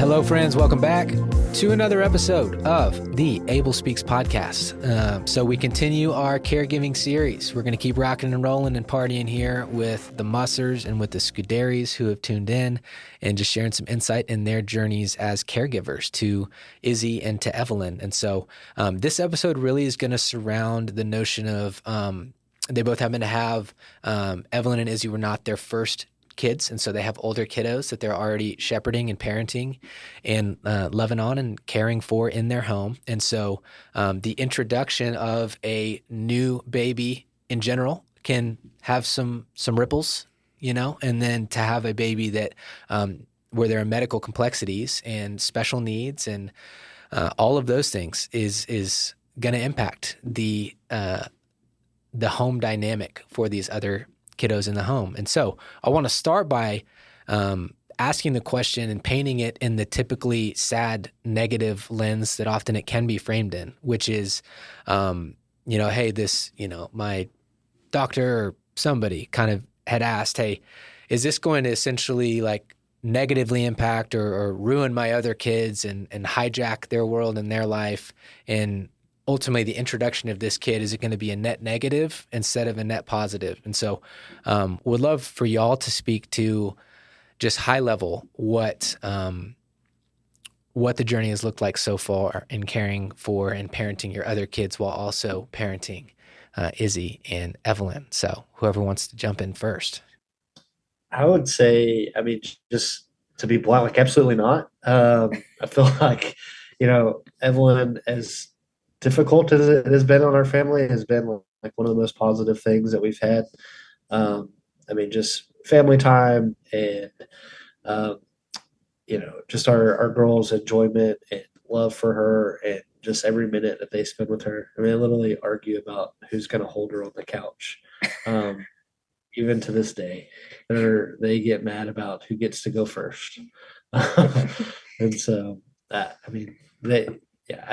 Hello, friends. Welcome back to another episode of the Abel Speaks Podcast. So we continue our caregiving series. We're going to keep rocking and rolling and partying here with the Mussers and with the Scuderis who have tuned in and just sharing some insight in their journeys as caregivers to Izzy and to Evalyn. And so this episode really is going to surround the notion of they both happen to have Evalyn and Izzy were not their first kids, and so they have older kiddos that they're already shepherding and parenting and loving on and caring for in their home. And so the introduction of a new baby in general can have some ripples, you know, and then to have a baby that where there are medical complexities and special needs and all of those things is going to impact the home dynamic for these other kiddos in the home. And so I want to start by asking the question and painting it in the typically sad, negative lens that often it can be framed in, which is, hey, this, my doctor or somebody kind of had asked, hey, is this going to essentially like negatively impact or ruin my other kids and hijack their world and their life? And ultimately, the introduction of this kid, is it going to be a net negative instead of a net positive? And so would love for y'all to speak to just high level what the journey has looked like so far in caring for and parenting your other kids while also parenting Izzy and Evalyn. So whoever wants to jump in first. I would say, just to be blunt, like absolutely not. I feel like, Evalyn, as difficult as it has been on our family, has been like one of the most positive things that we've had. Just family time and, just our girls' enjoyment and love for her and just every minute that they spend with her. I literally argue about who's going to hold her on the couch. Even to this day, they get mad about who gets to go first. And so, I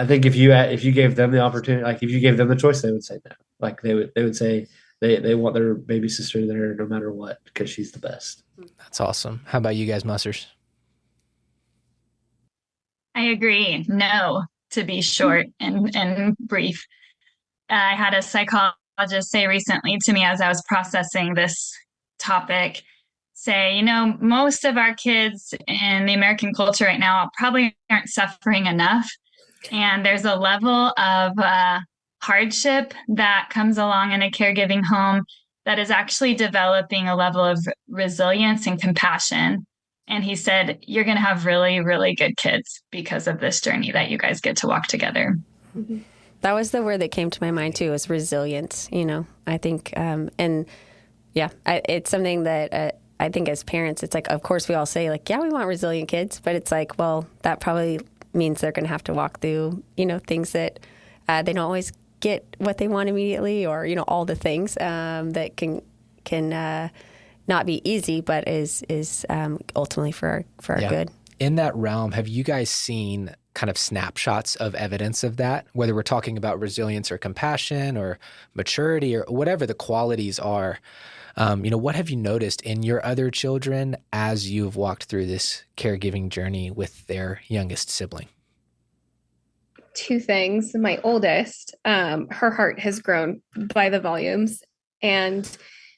think if you gave them the opportunity, like if you gave them the choice, they would say no. Like they would say they want their baby sister there no matter what because she's the best. That's awesome. How about you guys, Mussers? I agree. No, to be short and brief. I had a psychologist say recently to me as I was processing this topic, say, most of our kids in the American culture right now probably aren't suffering enough. And there's a level of hardship that comes along in a caregiving home that is actually developing a level of resilience and compassion. And he said, you're going to have really, really good kids because of this journey that you guys get to walk together. Mm-hmm. That was the word that came to my mind too, was resilience, I think. It's something that I think as parents, it's like, of course we all say like, yeah, we want resilient kids, but it's like, well, that probably means they're going to have to walk through, things that they don't always get what they want immediately, or, all the things that can not be easy, but is ultimately for our good. In that realm, have you guys seen kind of snapshots of evidence of that, whether we're talking about resilience or compassion or maturity or whatever the qualities are? What have you noticed in your other children as you've walked through this caregiving journey with their youngest sibling? Two things. My oldest, her heart has grown by the volumes. And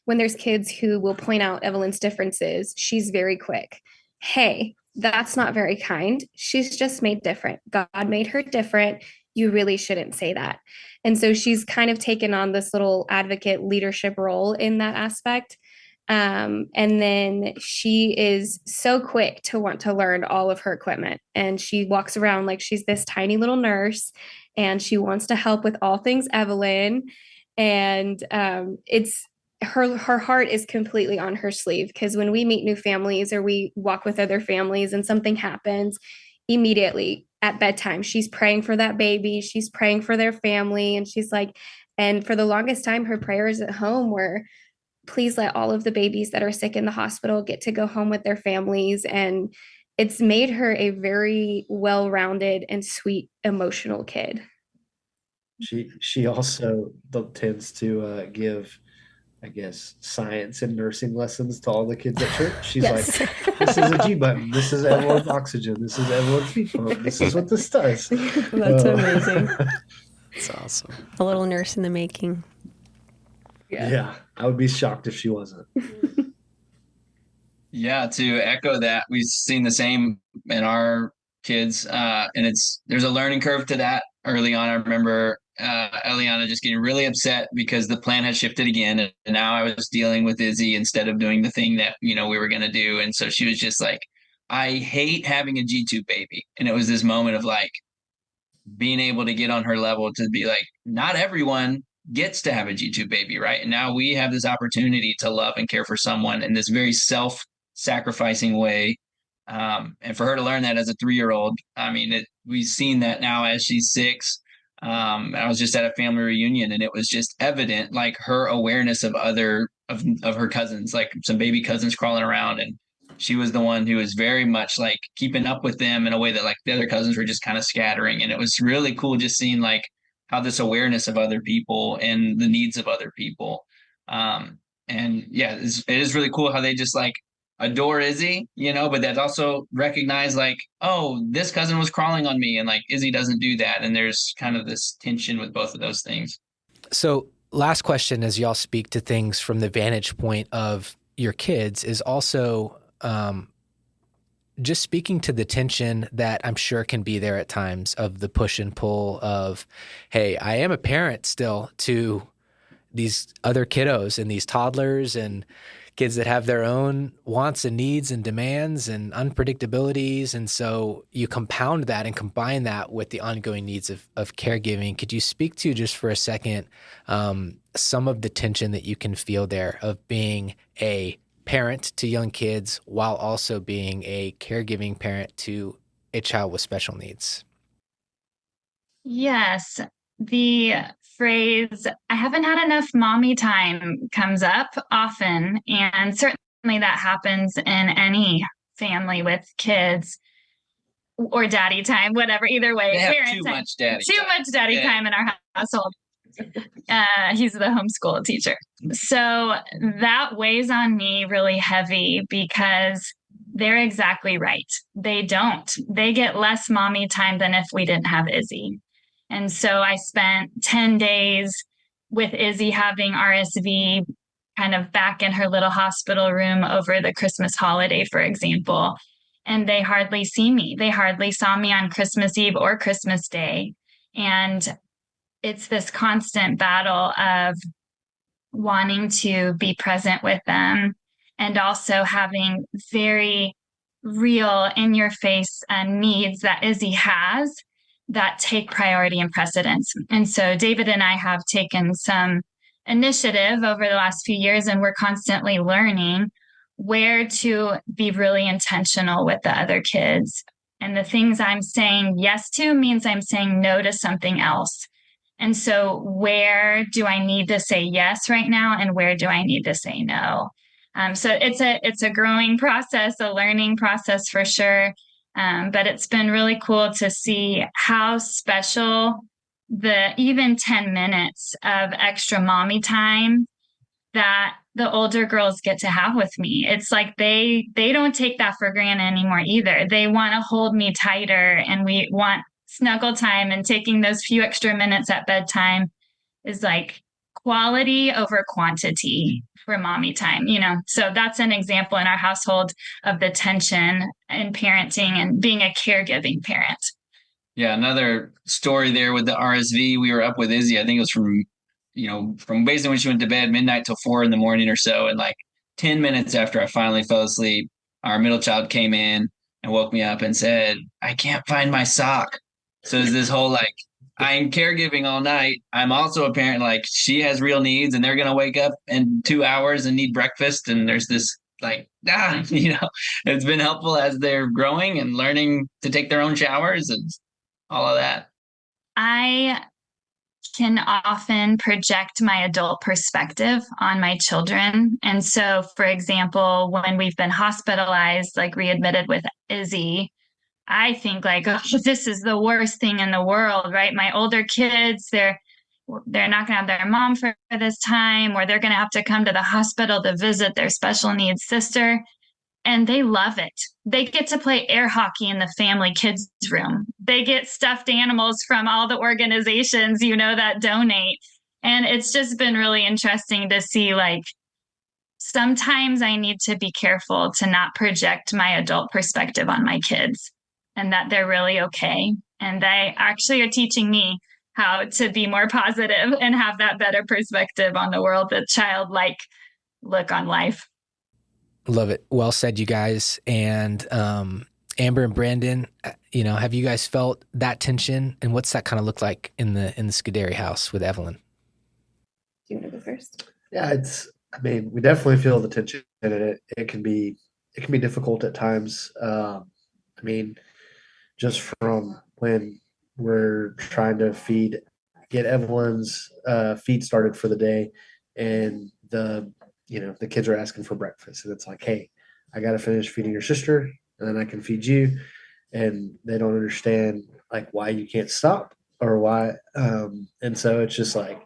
when there's kids who will point out Evalyn's differences, she's very quick. Hey, that's not very kind. She's just made different. God made her different. You really shouldn't say that. And so she's kind of taken on this little advocate leadership role in that aspect. And then she is so quick to want to learn all of her equipment. And she walks around like she's this tiny little nurse, and she wants to help with all things Evalyn. And her heart is completely on her sleeve, because when we meet new families or we walk with other families and something happens, immediately at bedtime, she's praying for that baby. She's praying for their family. And she's like, and for the longest time, her prayers at home were, please let all of the babies that are sick in the hospital get to go home with their families. And it's made her a very well-rounded and sweet, emotional kid. She also tends to give I guess, science and nursing lessons to all the kids at church. She's Yes. like, this is a G button. This is Evelyn's oxygen. This is Evelyn's feet pump. This is what this does. That's amazing. It's awesome. A little nurse in the making. Yeah, I would be shocked if she wasn't. Yeah, to echo that, we've seen the same in our kids, and there's a learning curve to that early on. I remember Eliana just getting really upset because the plan had shifted again, and now I was dealing with Izzy instead of doing the thing that we were going to do, and so she was just like, "I hate having a G-tube baby," and it was this moment of like being able to get on her level to be like, not everyone gets to have a G-tube baby, right? And now we have this opportunity to love and care for someone in this very self-sacrificing way. And for her to learn that as a 3-year-old, I mean, we've seen that now as she's 6. I was just at a family reunion, and it was just evident, like her awareness of other of her cousins, like some baby cousins crawling around, and she was the one who was very much like keeping up with them in a way that like the other cousins were just kind of scattering. And it was really cool just seeing like how this awareness of other people and the needs of other people. And yeah, it is really cool how they just like adore Izzy, but that also recognize like, oh, this cousin was crawling on me, and like Izzy doesn't do that. And there's kind of this tension with both of those things. So last question, as y'all speak to things from the vantage point of your kids, is also just speaking to the tension that I'm sure can be there at times of the push and pull of, hey, I am a parent still to these other kiddos and these toddlers and kids that have their own wants and needs and demands and unpredictabilities. And so you compound that and combine that with the ongoing needs of caregiving. Could you speak to, just for a second, some of the tension that you can feel there of being a parent to young kids while also being a caregiving parent to a child with special needs? Yes. The phrase, I haven't had enough mommy time, comes up often. And certainly that happens in any family with kids, or daddy time, whatever, either way. They have Parent too time. much daddy Too time. much daddy time in our household. He's the homeschool teacher. So that weighs on me really heavy, because they're exactly right. They don't. They get less mommy time than if we didn't have Izzy. And so I spent 10 days with Izzy having RSV, kind of back in her little hospital room over the Christmas holiday, for example. And they hardly see me. They hardly saw me on Christmas Eve or Christmas Day. And it's this constant battle of wanting to be present with them, and also having very real, in your face needs that Izzy has that take priority and precedence. And so David and I have taken some initiative over the last few years, and we're constantly learning where to be really intentional with the other kids. And the things I'm saying yes to means I'm saying no to something else. And so where do I need to say yes right now, and where do I need to say no? So it's a growing process, a learning process for sure. But it's been really cool to see how special the even 10 minutes of extra mommy time that the older girls get to have with me. It's like they don't take that for granted anymore either. They want to hold me tighter, and we want snuggle time, and taking those few extra minutes at bedtime is like quality over quantity for mommy time, So that's an example in our household of the tension in parenting and being a caregiving parent. Yeah, another story there with the RSV. We were up with Izzy. I think it was from basically when she went to bed, midnight till 4 a.m. or so. And like 10 minutes after I finally fell asleep, our middle child came in and woke me up and said, I can't find my sock. So it's this whole like, I'm caregiving all night. I'm also a parent. Like, she has real needs, and they're going to wake up in 2 hours and need breakfast. And there's this like, it's been helpful as they're growing and learning to take their own showers and all of that. I can often project my adult perspective on my children. And so, for example, when we've been hospitalized, like readmitted with Izzy, I think like, oh, this is the worst thing in the world, right? My older kids, they're they're not going to have their mom for this time, or they're going to have to come to the hospital to visit their special needs sister. And they love it. They get to play air hockey in the family kids room. They get stuffed animals from all the organizations, that donate. And it's just been really interesting to see, like, sometimes I need to be careful to not project my adult perspective on my kids, and that they're really okay. And they actually are teaching me how to be more positive and have that better perspective on the world, the childlike look on life. Love it. Well said, you guys. And Amber and Brandon, have you guys felt that tension? And what's that kind of look like in the Scuderi house with Evalyn? Do you want to go first? Yeah, we definitely feel the tension in it. It can be difficult at times. Just from when we're trying to get Evelyn's feed started for the day, and the kids are asking for breakfast, and it's like, hey, I got to finish feeding your sister and then I can feed you. And they don't understand like why you can't stop or why. And so it's just like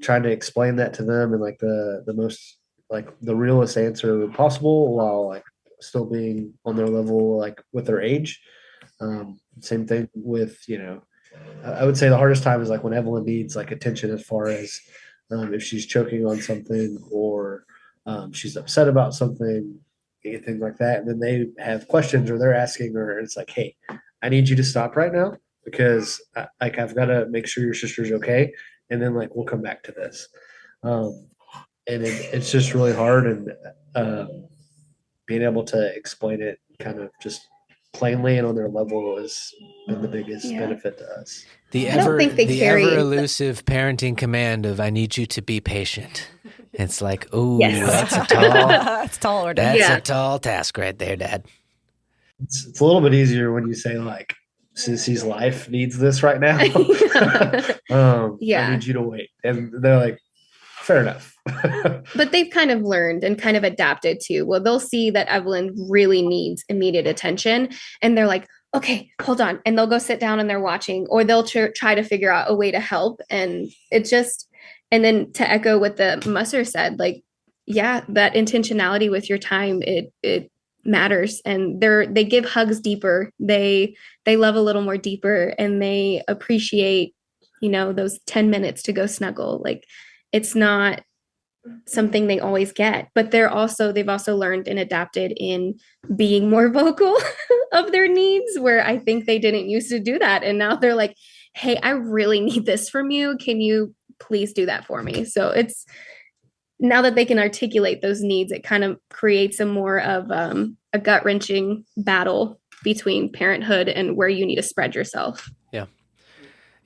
trying to explain that to them in like the most, like the realest answer possible, while like still being on their level, like with their age. Same thing with, I would say the hardest time is like when Evalyn needs like attention, as far as if she's choking on something, or she's upset about something, anything like that. And then they have questions, or they're asking her, and it's like, hey, I need you to stop right now, because I've got to make sure your sister's okay. And then like, we'll come back to this. And it's just really hard. And being able to explain it kind of just plainly and on their level has been the biggest benefit to us. The I don't think they carry ever elusive parenting command of "I need you to be patient." It's like, oh, Yes. that's That's a tall task right there, Dad. It's a little bit easier when you say like, Sissy's life needs this right now. I need you to wait, and they're like, fair enough. But they've kind of learned and kind of adapted to, well, they'll see that Evalyn really needs immediate attention, and they're like, okay, hold on. And they'll go sit down and they're watching, or they'll try to figure out a way to help. And and then to echo what the Musser said, like, yeah, that intentionality with your time, it matters. And they give hugs deeper. They love a little more deeper, and they appreciate, those 10 minutes to go snuggle. Like, it's not something they always get, but they've also learned and adapted in being more vocal of their needs, where I think they didn't used to do that. And now they're like, hey, I really need this from you. Can you please do that for me? So it's, now that they can articulate those needs, it kind of creates a more of a gut-wrenching battle between parenthood and where you need to spread yourself.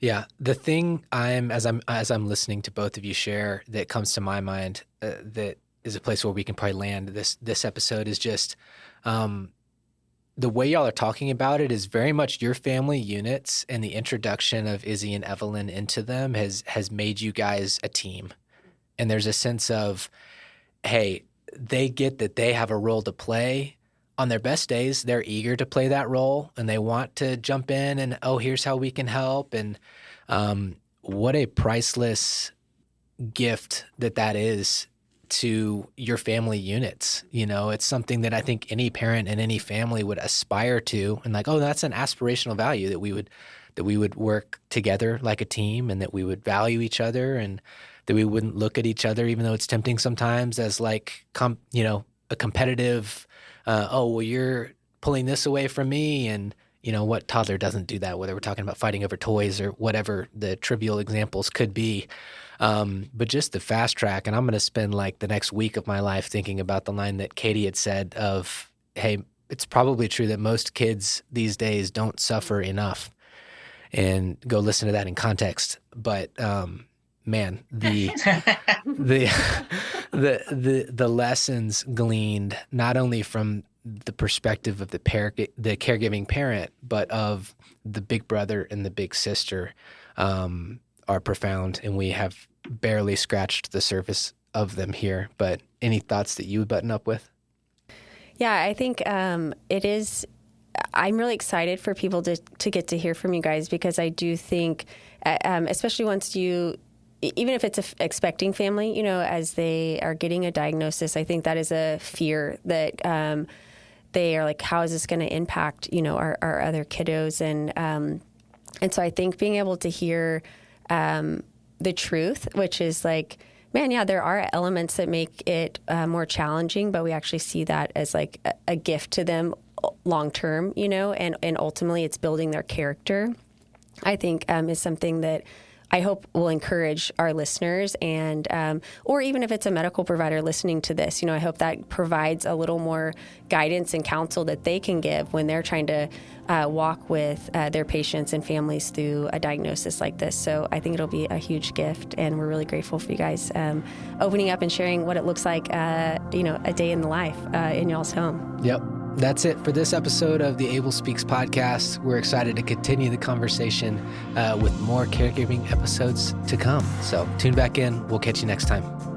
Yeah. The thing as I'm listening to both of you share, that comes to my mind, that is a place where we can probably land this episode, is just the way y'all are talking about it is very much your family units, and the introduction of Izzy and Evalyn into them has made you guys a team. And there's a sense of, hey, they get that they have a role to play. On their best days, they're eager to play that role, and they want to jump in and, oh, here's how we can help. And what a priceless gift that is to your family units. It's something that I think any parent and any family would aspire to, and like, oh, that's an aspirational value, that we would work together like a team, and that we would value each other, and that we wouldn't look at each other, even though it's tempting sometimes, as like, a competitive, oh, well, you're pulling this away from me. And, what toddler doesn't do that, whether we're talking about fighting over toys or whatever the trivial examples could be. But just the fast track, and I'm going to spend like the next week of my life thinking about the line that Katie had said of, hey, it's probably true that most kids these days don't suffer enough, and go listen to that in context. But, man, the lessons gleaned not only from the perspective of the caregiving parent, but of the big brother and the big sister, are profound, and we have barely scratched the surface of them here. But any thoughts that you would button up with? Yeah, I think it is I'm really excited for people to get to hear from you guys, because I do think, especially once you, even if it's an expecting family, as they are getting a diagnosis, I think that is a fear that they are like, how is this going to impact, our other kiddos? And so I think being able to hear the truth, which is like, man, yeah, there are elements that make it more challenging, but we actually see that as like a gift to them long term, and ultimately it's building their character, I think is something that I hope will encourage our listeners, and or even if it's a medical provider listening to this, I hope that provides a little more guidance and counsel that they can give when they're trying to walk with their patients and families through a diagnosis like this. So I think it'll be a huge gift, and we're really grateful for you guys opening up and sharing what it looks like, a day in the life in y'all's home. Yep. That's it for this episode of the Abel Speaks podcast. We're excited to continue the conversation with more caregiving episodes to come. So tune back in. We'll catch you next time.